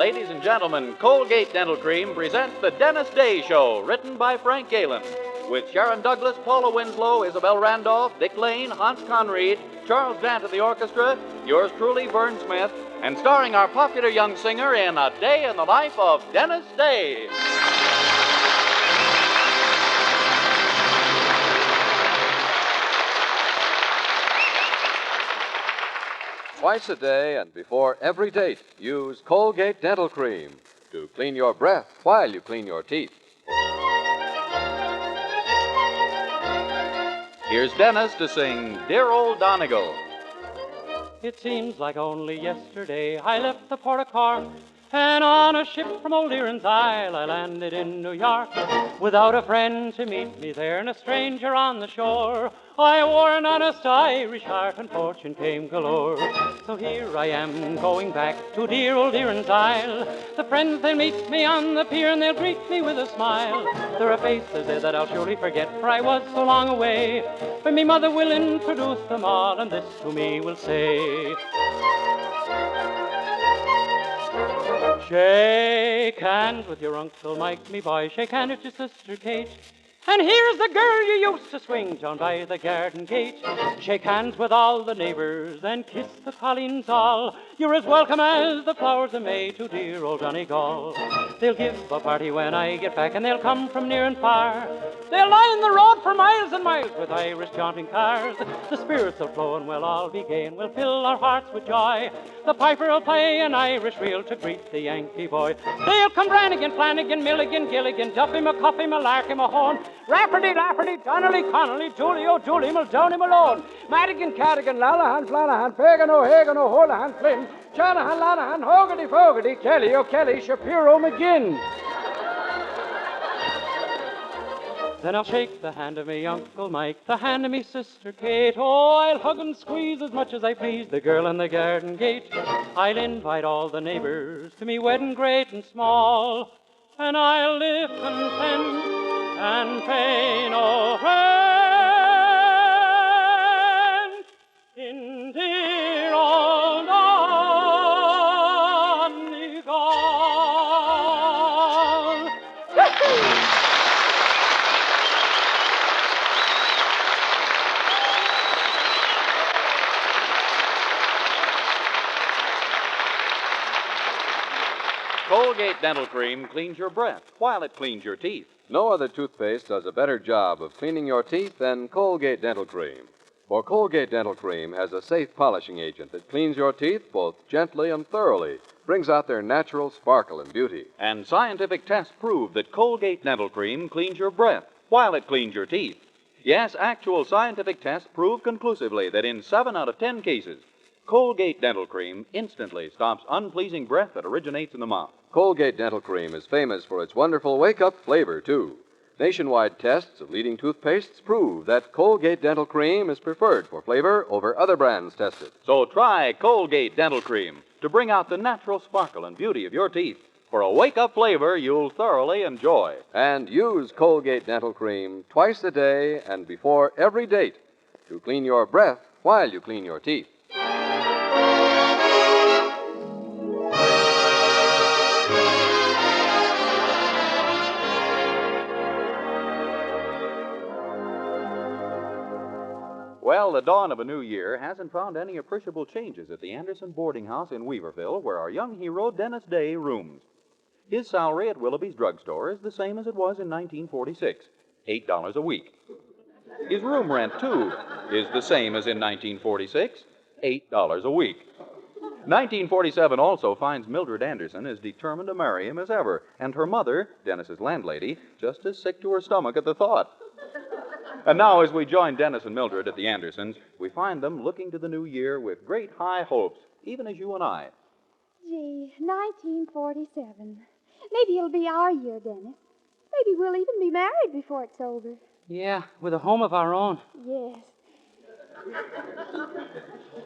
Ladies and gentlemen, Colgate Dental Cream presents The Dentist Day Show, written by Frank Galen, with Sharon Douglas, Paula Winslow, Isabel Randolph, Dick Lane, Hans Conried, Charles Dant of the orchestra, yours truly, Vern Smith, and starring our popular young singer in A Day in the Life of Dennis Day. Twice a day and before every date, use Colgate Dental Cream to clean your breath while you clean your teeth. Here's Dennis to sing Dear Old Donegal. It seems like only yesterday I left the port of Cork, and on a ship from Old Erin's Isle I landed in New York. Without a friend to meet me there and a stranger on the shore, I wore an honest Irish heart and fortune came galore. So here I am going back to dear Old Erin's Isle. The friends, they'll meet me on the pier and they'll greet me with a smile. There are faces there that I'll surely forget, for I was so long away. But me mother will introduce them all, and this to me will say: shake hands with your Uncle Mike, me boy. Shake hands with your sister Kate. And here's the girl you used to swing down by the garden gate. Shake hands with all the neighbors and kiss the colleens all. You're as welcome as the flowers of May to dear old Donegal. They'll give a party when I get back, and they'll come from near and far. They'll line the road for miles and miles with Irish jaunting cars. The spirits will flow and we'll all be gay and we'll fill our hearts with joy. The piper will play an Irish reel to greet the Yankee boy. They'll come Brannigan, Flanagan, Milligan, Gilligan, Duffy, McCuffy, Malarkey, Mahone, Rafferty, Lafferty, Donnelly, Connolly, Julie, O'Dooley, Muldowney, Malone, Madigan, Cadigan, Lalahan, Flanahan, Fagan, O'Hagan, O'Holahan, Flynn, Shanahan, Lanahan, Hogarty, Fogarty, Kelly, O'Kelly, Shapiro, McGinn. Then I'll shake the hand of me Uncle Mike, the hand of me sister Kate. Oh, I'll hug and squeeze as much as I please the girl in the garden gate. I'll invite all the neighbors to me wedding great and small, and I'll live content and pay no rent in dear old Donegal. Colgate Dental Cream cleans your breath while it cleans your teeth. No other toothpaste does a better job of cleaning your teeth than Colgate Dental Cream. For Colgate Dental Cream has a safe polishing agent that cleans your teeth both gently and thoroughly, brings out their natural sparkle and beauty. And scientific tests prove that Colgate Dental Cream cleans your breath while it cleans your teeth. Yes, actual scientific tests prove conclusively that in 7 out of 10 cases, Colgate Dental Cream instantly stops unpleasing breath that originates in the mouth. Colgate Dental Cream is famous for its wonderful wake-up flavor, too. Nationwide tests of leading toothpastes prove that Colgate Dental Cream is preferred for flavor over other brands tested. So try Colgate Dental Cream to bring out the natural sparkle and beauty of your teeth for a wake-up flavor you'll thoroughly enjoy. And use Colgate Dental Cream twice a day and before every date to clean your breath while you clean your teeth. Well, the dawn of a new year hasn't found any appreciable changes at the Anderson boarding house in Weaverville, where our young hero, Dennis Day, rooms. His salary at Willoughby's drugstore is the same as it was in 1946, $8 a week. His room rent, too, is the same as in 1946, $8 a week. 1947 also finds Mildred Anderson as determined to marry him as ever, and her mother, Dennis's landlady, just as sick to her stomach at the thought. And now, as we join Dennis and Mildred at the Andersons, we find them looking to the new year with great high hopes, even as you and I. Gee, 1947. Maybe it'll be our year, Dennis. Maybe we'll even be married before it's over. Yeah, with a home of our own. Yes.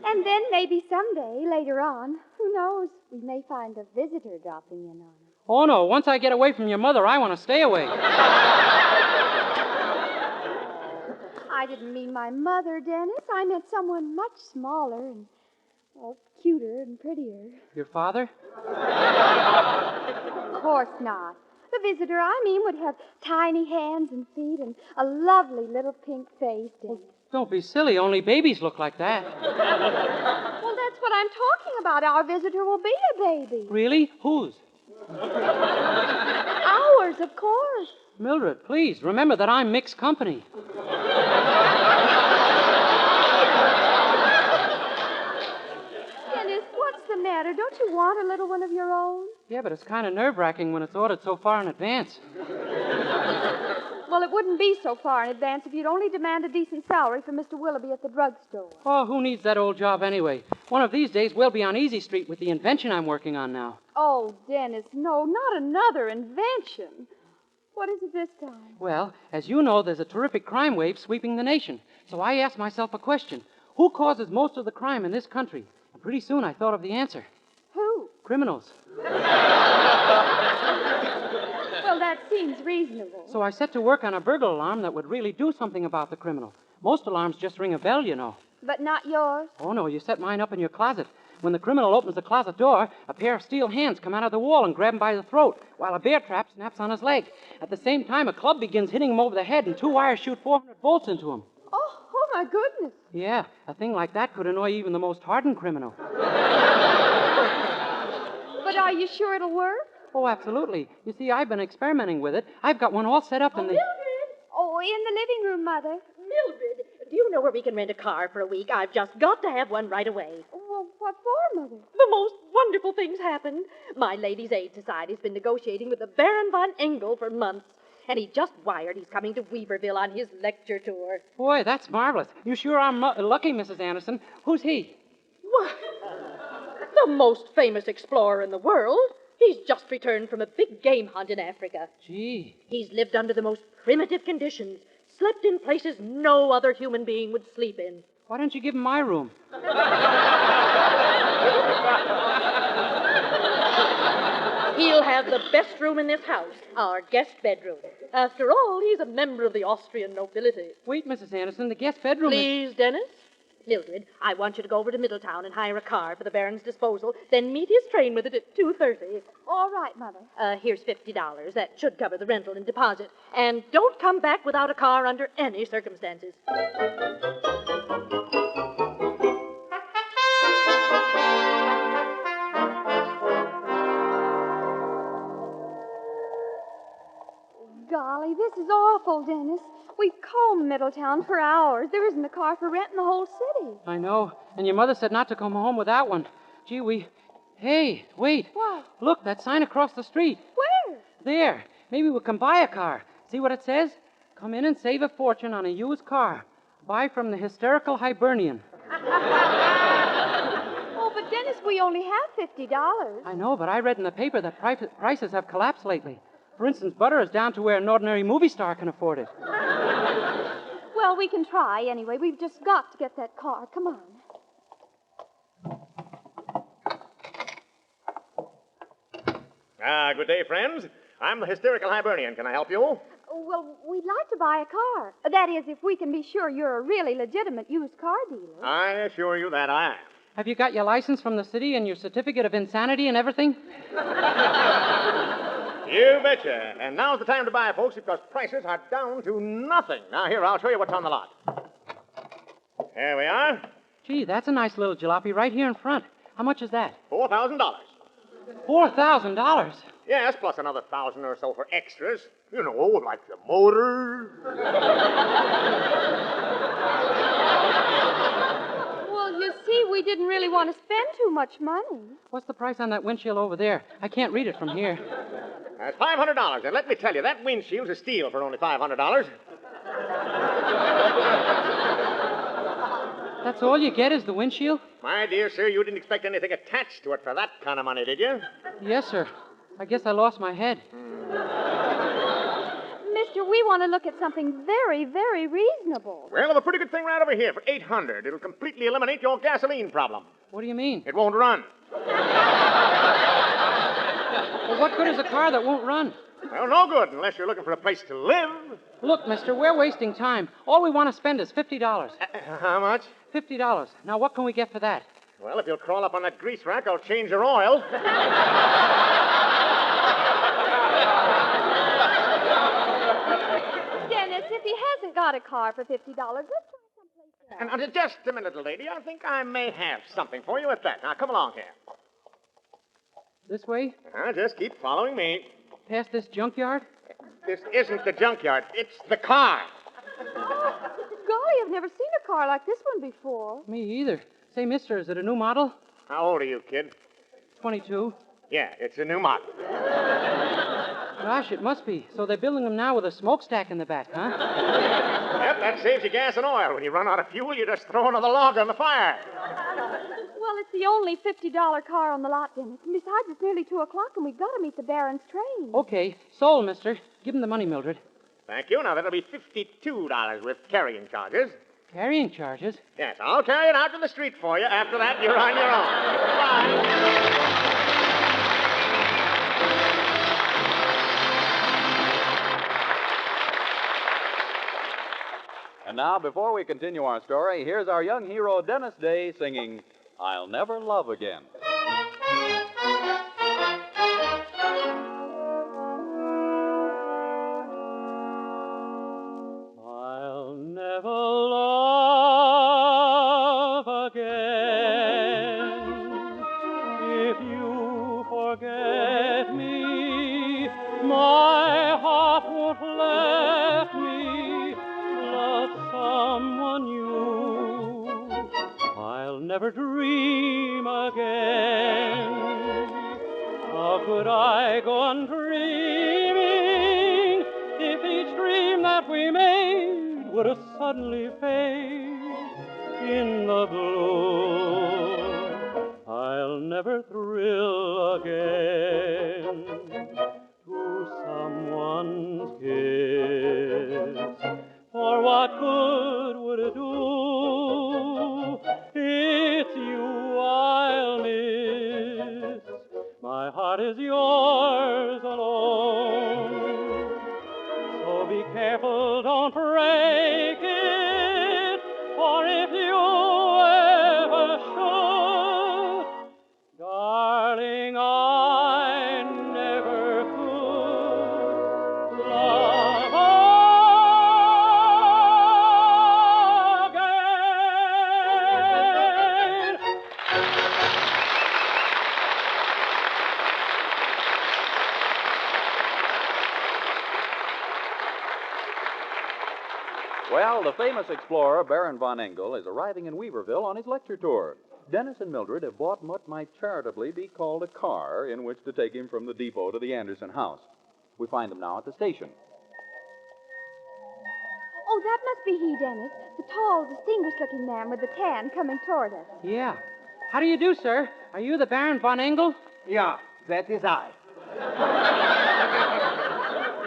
And then maybe someday, later on, who knows, we may find a visitor dropping in on us. Oh, no, once I get away from your mother, I want to stay away. I didn't mean my mother, Dennis. I meant someone much smaller and Oh, cuter and prettier. Your father? Of course not. The visitor I mean would have tiny hands and feet and a lovely little pink face. Don't be silly. Only babies look like that. Well, that's what I'm talking about. Our visitor will be a baby. Really? Whose? Ours, of course. Mildred, please, remember that I'm mixed company. Dennis, what's the matter? Don't you want a little one of your own? Yeah, but it's kind of nerve-wracking when it's ordered so far in advance. Well, it wouldn't be so far in advance if you'd only demand a decent salary for Mr. Willoughby at the drugstore. Oh, who needs that old job anyway? One of these days, we'll be on Easy Street with the invention I'm working on now. Oh, Dennis, no, not another invention. What is it this time? Well, as you know, there's a terrific crime wave sweeping the nation. So I asked myself a question. Who causes most of the crime in this country? And pretty soon I thought of the answer. Who? Criminals. Well, that seems reasonable. So I set to work on a burglar alarm that would really do something about the criminal. Most alarms just ring a bell, you know. But not yours? Oh, no, you set mine up in your closet. When the criminal opens the closet door, a pair of steel hands come out of the wall and grab him by the throat, while a bear trap snaps on his leg. At the same time, a club begins hitting him over the head, and 2 wires shoot 400 volts into him. Oh, my goodness. Yeah, a thing like that could annoy even the most hardened criminal. But are you sure it'll work? Oh, absolutely. You see, I've been experimenting with it. I've got one all set up in the... Mildred! Oh, in the living room, Mother. Mildred, do you know where we can rent a car for a week? I've just got to have one right away. Well, what for, Mother? The most wonderful things happened. My Ladies' Aid Society's been negotiating with the Baron von Engel for months. And he just wired he's coming to Weaverville on his lecture tour. Boy, that's marvelous. You sure are lucky, Mrs. Anderson. Who's he? What? The most famous explorer in the world. He's just returned from a big game hunt in Africa. Gee. He's lived under the most primitive conditions, slept in places no other human being would sleep in. Why don't you give him my room? He'll have the best room in this house, our guest bedroom. After all, he's a member of the Austrian nobility. Wait, Mrs. Anderson, the guest bedroom is... Please, Dennis? Mildred, I want you to go over to Middletown and hire a car for the Baron's disposal, then meet his train with it at 2:30. All right, Mother. Here's $50. That should cover the rental and deposit. And don't come back without a car under any circumstances. Golly, this is awful, Dennis. We've combed Middletown for hours. There isn't a car for rent in the whole city. I know. And your mother said not to come home without one. Gee, we... Hey, wait. What? Look, that sign across the street. Where? There. Maybe we can buy a car. See what it says? Come in and save a fortune on a used car. Buy from the hysterical Hibernian. Oh, but Dennis, we only have $50. I know, but I read in the paper that prices have collapsed lately. For instance, butter is down to where an ordinary movie star can afford it. Well, we can try anyway. We've just got to get that car. Come on. Good day, friends. I'm the hysterical Hibernian. Can I help you? Well, we'd like to buy a car. That is, if we can be sure you're a really legitimate used car dealer. I assure you that I am. Have you got your license from the city and your certificate of insanity and everything? You betcha. And now's the time to buy, folks, because prices are down to nothing. Now, here, I'll show you what's on the lot. Here we are. Gee, that's a nice little jalopy right here in front. How much is that? $4,000. $4,000? Yes, plus another 1,000 or so for extras. You know, like the motor. Well, you see, we didn't really want to spend too much money. What's the price on that windshield over there? I can't read it from here. That's $500. And let me tell you, that windshield's a steal for only $500. That's all you get is the windshield? My dear sir, you didn't expect anything attached to it for that kind of money, did you? Yes, sir. I guess I lost my head. Mister, we want to look at something very, very reasonable. Well, I have a pretty good thing right over here for $800. It'll completely eliminate your gasoline problem. What do you mean? It won't run. Well, what good is a car that won't run? Well, no good unless you're looking for a place to live. Look, mister, we're wasting time. All we want to spend is $50. How much? $50. Now, what can we get for that? Well, if you'll crawl up on that grease rack, I'll change your oil. Dennis, if he hasn't got a car for $50, let's try someplace else. And just a minute, little lady. I think I may have something for you at that. Now, come along here. This way? Just keep following me. Past this junkyard? This isn't the junkyard. It's the car. Golly, I've never seen a car like this one before. Me either. Say, mister, is it a new model? How old are you, kid? 22. Yeah, it's a new model. Gosh, it must be. So they're building them now with a smokestack in the back, huh? Yep, that saves you gas and oil. When you run out of fuel, you just throw another log on the fire. Well, it's the only $50 car on the lot, Dennis. And besides, it's nearly 2 o'clock, and we've got to meet the Baron's train. Okay, sold, mister. Give him the money, Mildred. Thank you. Now, that'll be $52 with carrying charges. Carrying charges? Yes, I'll carry it out to the street for you. After that, you're on your own. Goodbye. And now, before we continue our story, here's our young hero, Dennis Day, singing I'll Never Love Again. I'll never love again if you forget me. My heart won't let me love someone new. I'll never dream again. How could I go on dreaming if each dream that we made would have suddenly fade in the gloom? I'll never thrill again to someone's kiss. For what good would it do? It's you I'll miss. My heart is yours alone. So be careful, don't break it. For if you ever should, darling, I never could love again. Well, the famous explorer Baron von Engel is arriving in Weaverville on his lecture tour. Dennis and Mildred have bought what might charitably be called a car in which to take him from the depot to the Anderson house. We find them now at the station. Oh, that must be he, Dennis. The tall, distinguished-looking man with the tan coming toward us. Yeah. How do you do, sir? Are you the Baron von Engel? Yeah, that is I.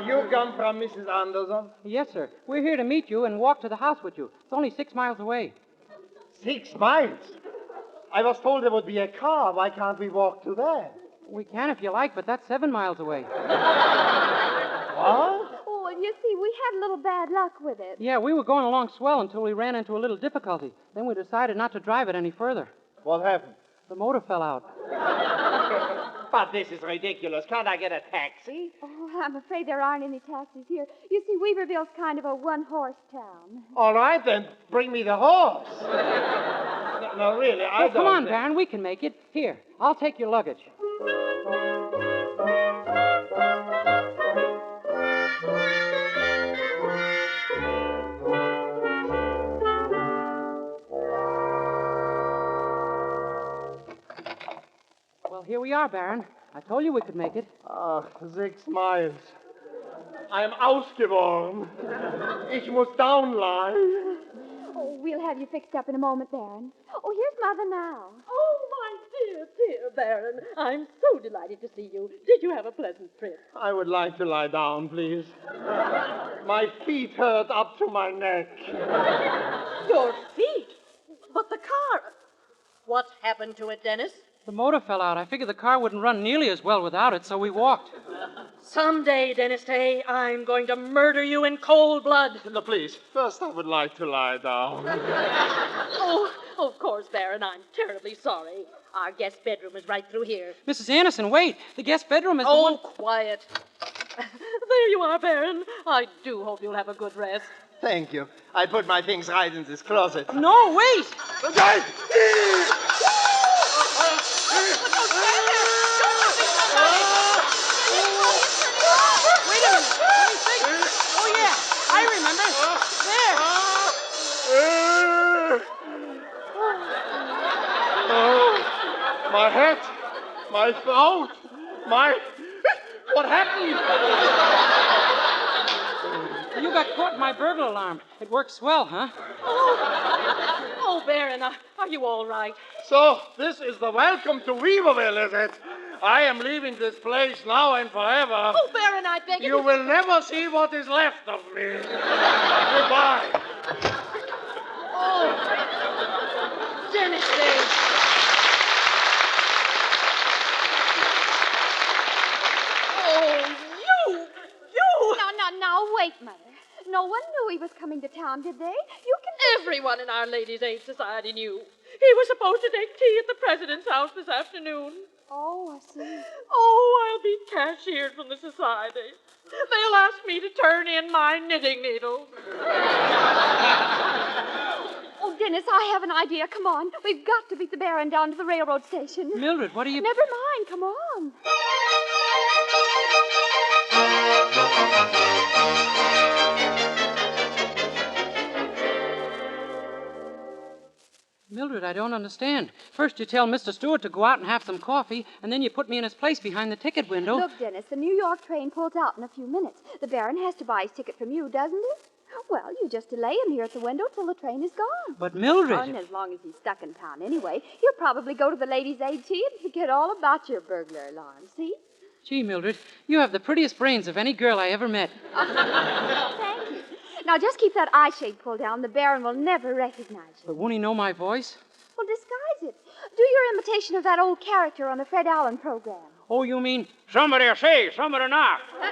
You come from Mrs. Anderson? Yes, sir. We're here to meet you and walk to the house with you. It's only 6 miles away. 6 miles? I was told there would be a car. Why can't we walk to that? We can if you like, but that's 7 miles away. What? Oh, well, you see, we had a little bad luck with it. Yeah, we were going along swell until we ran into a little difficulty. Then we decided not to drive it any further. What happened? The motor fell out. But this is ridiculous. Can't I get a taxi? Oh, I'm afraid there aren't any taxis here. You see, Weaverville's kind of a one-horse town. All right, then. Bring me the horse. No, really, I Oh, don't come on, think- Baron. We can make it. Here, I'll take your luggage. Well, here we are, Baron. I told you we could make it. 6 miles. I am ausgeworden. Ich muss downline. Oh, we'll have you fixed up in a moment, Baron. Oh, here's Mother now. Oh, my dear Baron. I'm so delighted to see you. Did you have a pleasant trip? I would like to lie down, please. My feet hurt up to my neck. Your feet? But the car. What's happened to it, Dennis? The motor fell out. I figured the car wouldn't run nearly as well without it, so we walked. Someday, Dennis Day, I'm going to murder you in cold blood. No, please. First, I would like to lie down. Oh, Of course, Baron, I'm terribly sorry. Our guest bedroom is right through here. Mrs. Anderson, wait. The guest bedroom is the one... Quiet. There you are, Baron. I do hope you'll have a good rest. Thank you. I put my things right in this closet. No, wait! Wait a minute. Let me think. Oh, yeah. I remember. Oh, my head, my throat, my... What happened? You got caught in my burglar alarm. It works well, huh? Oh, Baron, are you all right? So, this is the welcome to Weaverville, is it? I am leaving this place now and forever. Oh, Baron, I beg You will never see what is left of me. Goodbye. Oh, Dennis Day. Oh, you! Now, wait, Mother. No one knew he was coming to town, did they? You can... Everyone in our Ladies' Aid Society knew. He was supposed to take tea at the president's house this afternoon. Oh, I see. Oh, I'll be cashiered from the society. They'll ask me to turn in my knitting needles. Oh, Dennis, I have an idea. Come on. We've got to beat the Baron down to the railroad station. Mildred, what are you... Never mind. Come on. Mildred, I don't understand. First you tell Mr. Stewart to go out and have some coffee, and then you put me in his place behind the ticket window. Look, Dennis, the New York train pulls out in a few minutes. The Baron has to buy his ticket from you, doesn't he? Well, you just delay him here at the window till the train is gone. But Mildred... Oh, and as long as he's stuck in town anyway, he'll probably go to the Ladies' Aid tea and forget all about your burglar alarm, see? Gee, Mildred, you have the prettiest brains of any girl I ever met. Thank you. Now, just keep that eye shade pulled down. The Baron will never recognize you. But won't he know my voice? Well, disguise it. Do your imitation of that old character on the Fred Allen program. Oh, you mean, somebody say, somebody knock. No,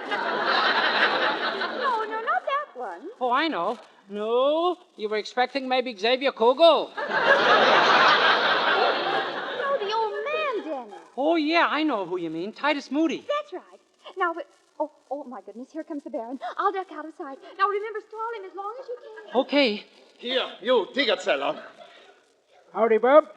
not that one. Oh, I know. No, you were expecting maybe Xavier Kogel. No, the old man, Dennis. Oh, yeah, I know who you mean. Titus Moody. That's right. Now, oh, my goodness, here comes the Baron. I'll duck out of sight. Now, remember, stall him as long as you can. Okay. Here, you, ticket seller. Howdy, Bub.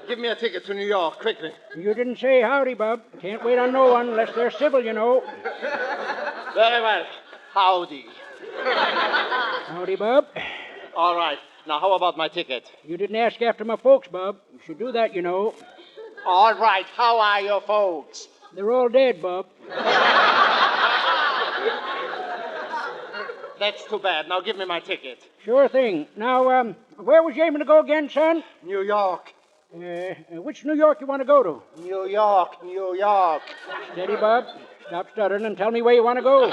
Give me a ticket to New York, quickly. You didn't say howdy, Bub. Can't wait on no one unless they're civil, you know. Very well. Howdy. Howdy, Bub. All right. Now, how about my ticket? You didn't ask after my folks, Bub. You should do that, you know. All right. How are your folks? They're all dead, Bub. That's too bad. Now, give me my ticket. Sure thing. Now, where was you aiming to go again, son? New York. Which New York you want to go to? New York, New York. Steady, Bub. Stop stuttering and tell me where you want to go.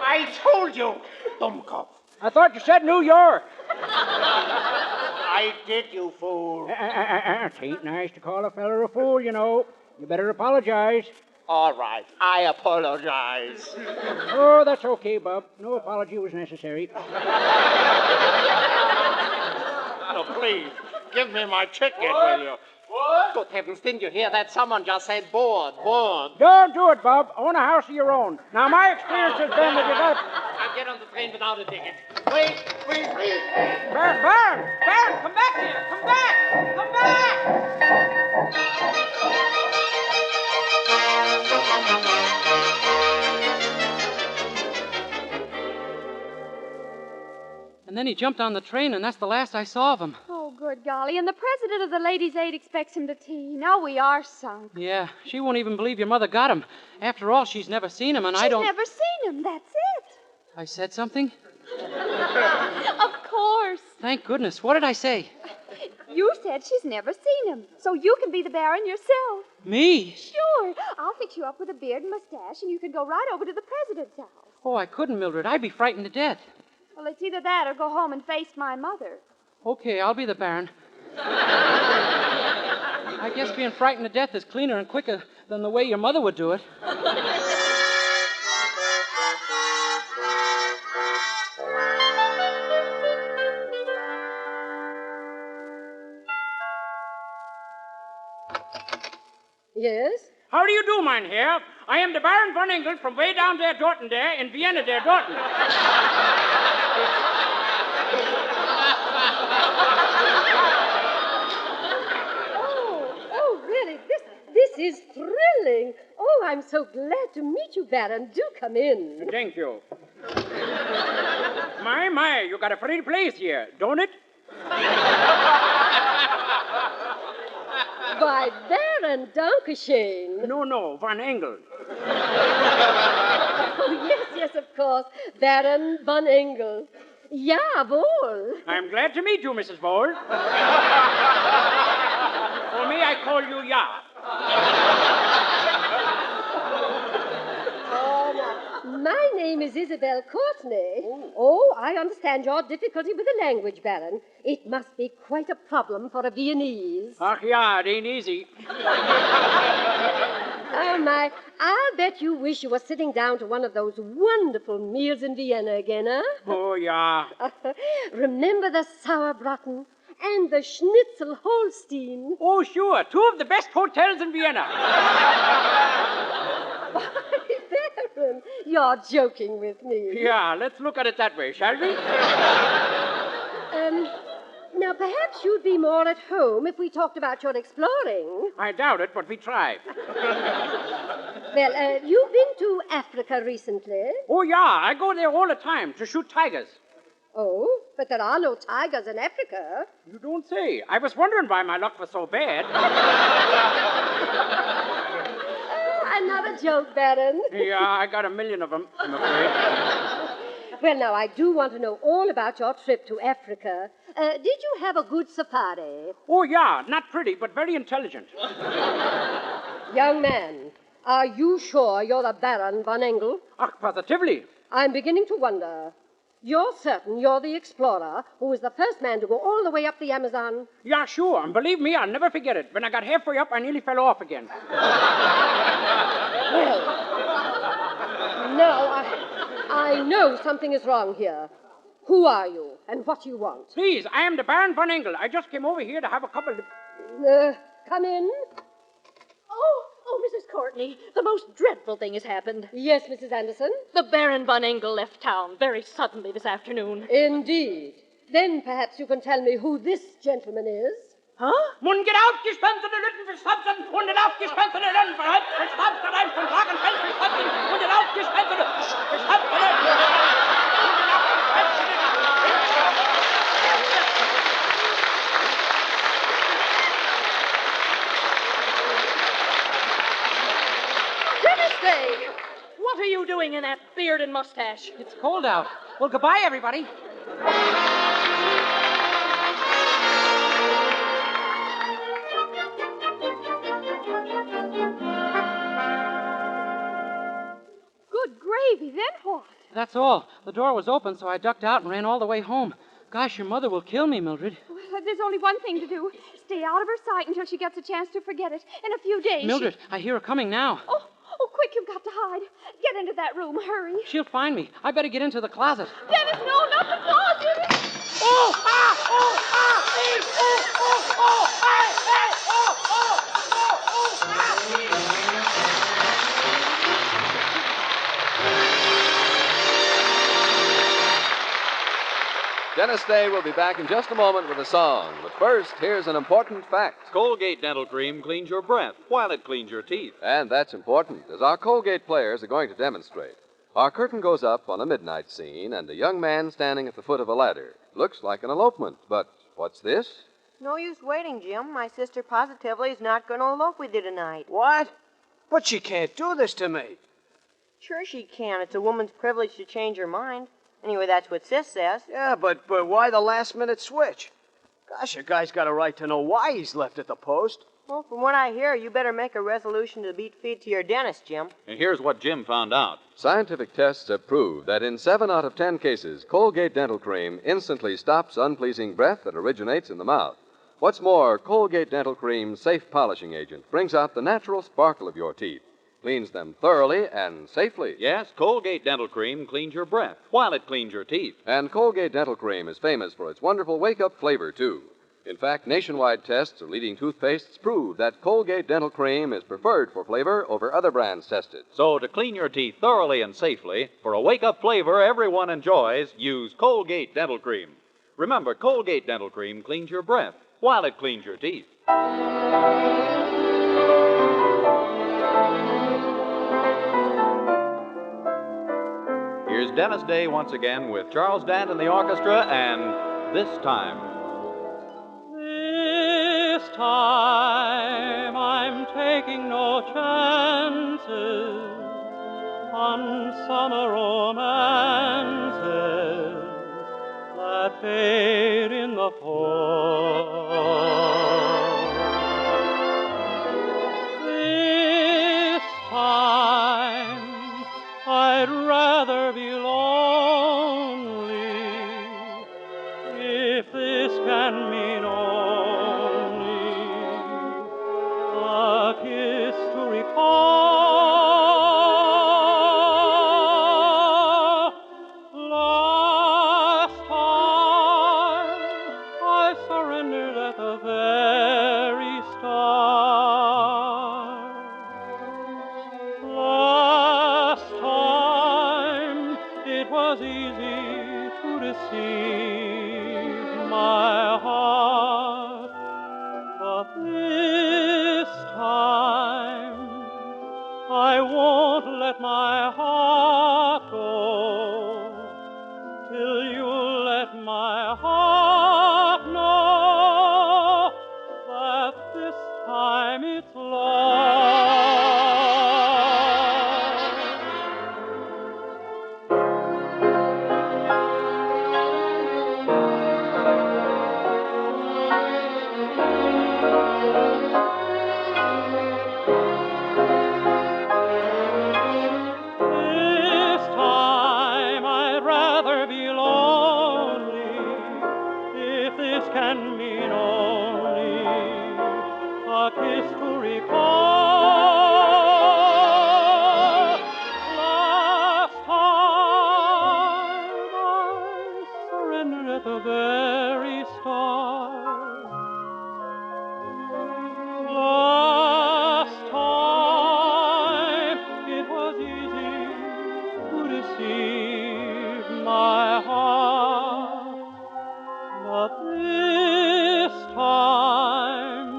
I told you, Dummkopf. I thought you said New York. I did, you fool. Tain't nice to call a feller a fool, you know. You better apologize. All right, I apologize. Oh, that's okay, Bub. No apology was necessary. No, please, give me my ticket, will you? What? Good heavens, didn't you hear that? Someone just said board. Don't do it, Bub. Own a house of your own. Now, my experience has been that you got... I'll get on the train without a ticket. Wait. Baron, come back here. Come back. And then he jumped on the train, and that's the last I saw of him. Oh, good golly. And the president of the Ladies' Aid expects him to tea. Now we are sunk. Yeah, she won't even believe your mother got him. After all, she's never seen him, and I don't... She's never seen him. That's it. I said something? Of course. Thank goodness. What did I say? You said she's never seen him, so you can be the Baron yourself. Me? Sure. I'll fix you up with a beard and mustache, and you can go right over to the president's house. Oh, I couldn't, Mildred. I'd be frightened to death. Well, it's either that or go home and face my mother. Okay, I'll be the Baron. I guess being frightened to death is cleaner and quicker than the way your mother would do it. Yes? How do you do, mein Herr? I am the Baron von Engel from way down there, Dorten there, in Vienna there, Dorten. Oh, really, this is thrilling. Oh, I'm so glad to meet you, Baron. Do come in. Thank you. My, you got a pretty place here, don't it? Why, Baron, Dankeschön. No, von Engel. Oh, yes, of course. Baron von Engel. Jawohl. I'm glad to meet you, Mrs. Vole. For me, I call you Ya. My name is Isabel Courtney. Oh, I understand your difficulty with the language, Baron. It must be quite a problem for a Viennese. Ach ja, it ain't easy. Oh, my. I'll bet you wish you were sitting down to one of those wonderful meals in Vienna again, huh? Oh, ja. Remember the Sauerbraten and the Schnitzel Holstein? Oh, sure. Two of the best hotels in Vienna. Baron, you're joking with me. Yeah, let's look at it that way, shall we? Now, perhaps you'd be more at home if we talked about your exploring. I doubt it, but we try. Well, you've been to Africa recently. Oh, yeah, I go there all the time to shoot tigers. Oh, but there are no tigers in Africa. You don't say. I was wondering why my luck was so bad. Another joke, Baron. Yeah, I got 1,000,000 of them, I'm afraid. Well, now, I do want to know all about your trip to Africa. Did you have a good safari? Oh, yeah, not pretty, but very intelligent. Young man, are you sure you're the Baron von Engel? Ach, positively. I'm beginning to wonder. You're certain you're the explorer who was the first man to go all the way up the Amazon? Yeah, sure. And believe me, I'll never forget it. When I got halfway up, I nearly fell off again. Well, now I know something is wrong here. Who are you, and what do you want? Please, I am the Baron von Engel. I just came over here to have a couple of... Come in. Oh, Mrs. Courtney, the most dreadful thing has happened. Yes, Mrs. Anderson? The Baron von Engel left town very suddenly this afternoon. Indeed. Then perhaps you can tell me who this gentleman is. Huh? Mun get out, gespensterne Lütten verstapsen, und den aufgespensterne Lütten verhalten, verstapsen ein von Tag und Feld verstapsen, und den aufgespensterne Day, what are you doing in that beard and mustache? It's cold out. Well, goodbye, everybody. Good gravy, then what? That's all. The door was open, so I ducked out and ran all the way home. Gosh, your mother will kill me, Mildred. Well, there's only one thing to do. Stay out of her sight until she gets a chance to forget it. In a few days, Mildred, I hear her coming now. Oh, quick, you've got to hide. Get into that room, hurry. She'll find me. I better get into the closet. Dennis, no, not the closet. Oh, please, Dennis Day will be back in just a moment with a song. But first, here's an important fact. Colgate Dental Cream cleans your breath while it cleans your teeth. And that's important, as our Colgate players are going to demonstrate. Our curtain goes up on a midnight scene, and a young man standing at the foot of a ladder. Looks like an elopement, but what's this? No use waiting, Jim. My sister positively is not going to elope with you tonight. What? But she can't do this to me. Sure she can. It's a woman's privilege to change her mind. Anyway, that's what Sis says. Yeah, but why the last-minute switch? Gosh, a guy's got a right to know why he's left at the post. Well, from what I hear, you better make a resolution to beat feet to your dentist, Jim. And here's what Jim found out. Scientific tests have proved that in 7 out of 10 cases, Colgate Dental Cream instantly stops unpleasing breath that originates in the mouth. What's more, Colgate Dental Cream's safe polishing agent brings out the natural sparkle of your teeth, cleans them thoroughly and safely. Yes, Colgate Dental Cream cleans your breath while it cleans your teeth. And Colgate Dental Cream is famous for its wonderful wake-up flavor, too. In fact, nationwide tests of leading toothpastes prove that Colgate Dental Cream is preferred for flavor over other brands tested. So to clean your teeth thoroughly and safely, for a wake-up flavor everyone enjoys, use Colgate Dental Cream. Remember, Colgate Dental Cream cleans your breath while it cleans your teeth. Here's Dennis Day once again with Charles Dant and the orchestra, and This Time. This time I'm taking no chances on summer romances that fade in the fall. This time I'd rather be lonely if this can mean only a kiss to recall. Last time I surrendered at the very start. Last time it was easy to deceive my heart, but this time I won't let my heart go till you let my heart know that this time it's love. This time I'd rather be lonely if this can mean only a kiss to recall. Last time I surrendered at the very start. Last time it was easy to deceive my heart, but this time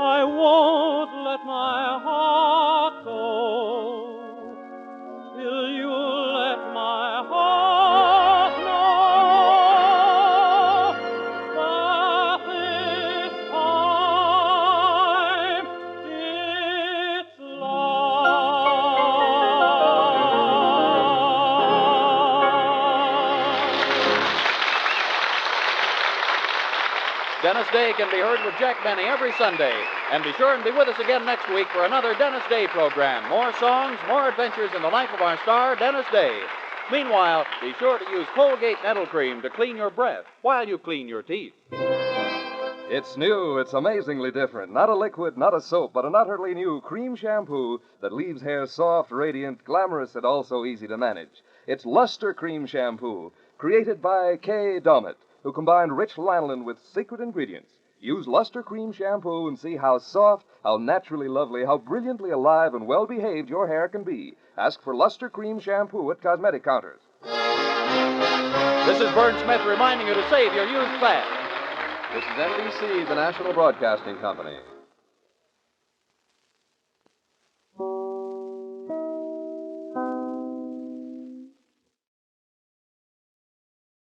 I won't let my heart go till you let my heart know that this time it's Dennis Day can be heard with Jack Benny every Sunday. And be sure and be with us again next week for another Dennis Day program. More songs, more adventures in the life of our star, Dennis Day. Meanwhile, be sure to use Colgate Dental Cream to clean your breath while you clean your teeth. It's new. It's amazingly different. Not a liquid, not a soap, but an utterly new cream shampoo that leaves hair soft, radiant, glamorous, and also easy to manage. It's Luster Cream Shampoo, created by Kay Dommett, who combined rich lanolin with secret ingredients. Use Luster Cream Shampoo and see how soft, how naturally lovely, how brilliantly alive and well-behaved your hair can be. Ask for Luster Cream Shampoo at cosmetic counters. This is Vern Smith reminding you to save your used fat. This is NBC, the National Broadcasting Company.